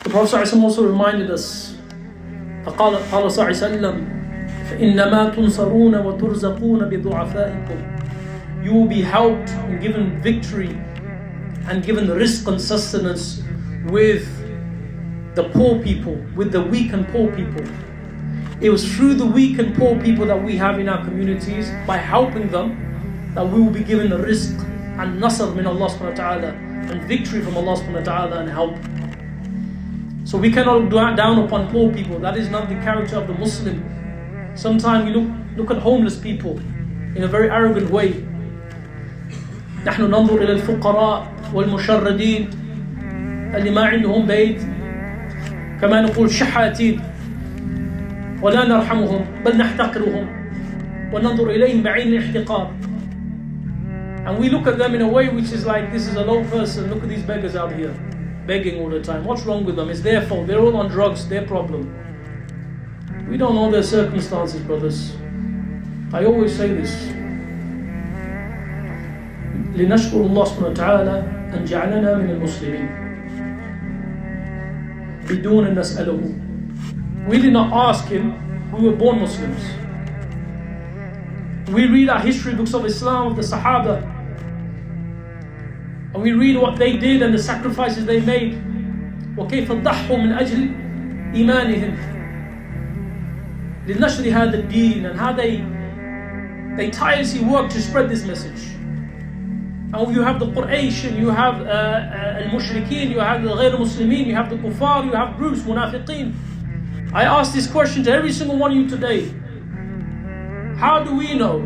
The Prophet ﷺ also reminded us, قال صلى الله عليه وسلم فإنما تنصرون وترزقون بضعفائكم. You will be helped and given victory and given rizq and sustenance with the poor people, with the weak and poor people. It was through the weak and poor people that we have in our communities, by helping them, that we will be given the rizq and nasr min Allah subhanahu wa ta'ala, and victory from Allah subhanahu wa ta'ala, and help. So we cannot look down upon poor people. That is not the character of the Muslim. Sometimes we look at homeless people in a very arrogant way. نحن ننظر إلى الفقراء والمشردين اللي ما عندهم بيت كما نقول شحاتين ولا نرحمهم بل نحتقرهم وننظر إليهم بعين الاحتقار. And we look at them in a way which is like, this is a low person, look at these beggars out here begging all the time. What's wrong with them? It's their fault. They're all on drugs, their problem. We don't know their circumstances, brothers. I always say this. لنشكر الله سبحانه وتعالى أن جعلنا من المسلمين بدون أن نسأله. We did not ask him, we were born Muslims. We read our history books of Islam, of the Sahaba, and we read what they did and the sacrifices they made. وكيف ضحوا من أجل إيمانهم لنشر هذا الدين, and how they tirelessly worked to spread this message. And you have the Quraysh, you have al-Mushrikeen, you have the Ghayr Muslimin, you have the Kuffar, you have groups, Munafiqeen. I ask this question to every single one of you today. How do we know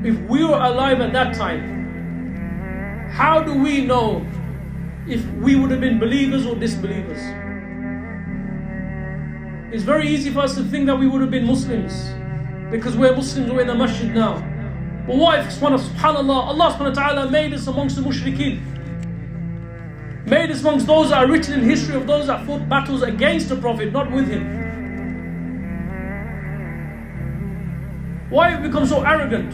if we were alive at that time? How do we know if we would have been believers or disbelievers? It's very easy for us to think that we would have been Muslims because we're Muslims, we're in the masjid now. But what if, subhanAllah, Allah subhanahu wa ta'ala made us amongst the mushrikeen? Made us amongst those that are written in history of those that fought battles against the Prophet, not with him. Why have we become so arrogant?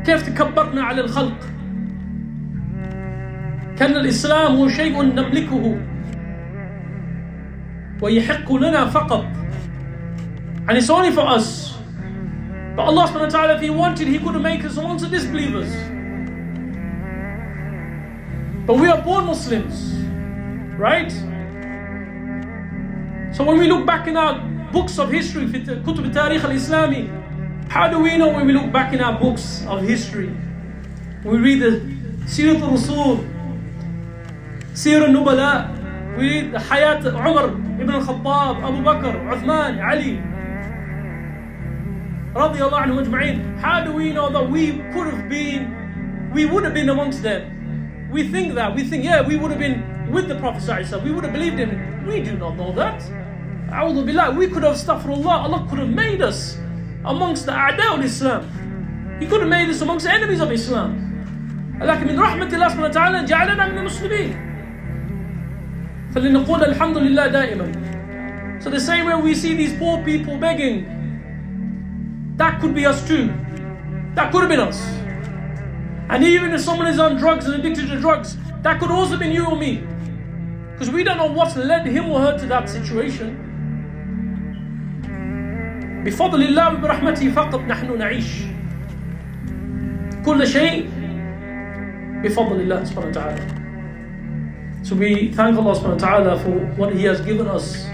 كيف تكبرنا على الخلق؟ كان الإسلام هو شيء نملكه ويحق لنا فقط, and it's only for us. But Allah subhanahu wa ta'ala, if He wanted, He could make us amongst the disbelievers. But we are born Muslims, right? So when we look back in our books of history, كتب التاريخ الإسلامي, how do we know when we look back in our books of history? We read the Sirat al-Rasul, Sirah al-Nubala, we read the Hayat Umar ibn al-Khattab, Abu Bakr, Uthman, Ali, radiyallahu anhum ajma'in. How do we know that we would have been amongst them? We think, yeah, we would have been with the Prophet ﷺ, we would have believed in him. We do not know that. A'udhu billah, we could have, astaghfirullah, Allah could have made us amongst the a'da' al-Islam. He could have made us amongst the enemies of Islam. لكن من رحمة الله سبحانه وتعالى جعلنا من المسلمين. فلنقول الحمد لله دائما. So the same way we see these poor people begging, that could be us too. That could have been us. And even if someone is on drugs and addicted to drugs, that could also have been you or me. Because we don't know what's led him or her to that situation. بفضل الله وبرحمته فقط نحن نعيش. كل شيء بفضل الله سبحانه وتعالى. So we thank Allah subhanahu wa ta'ala for what He has given us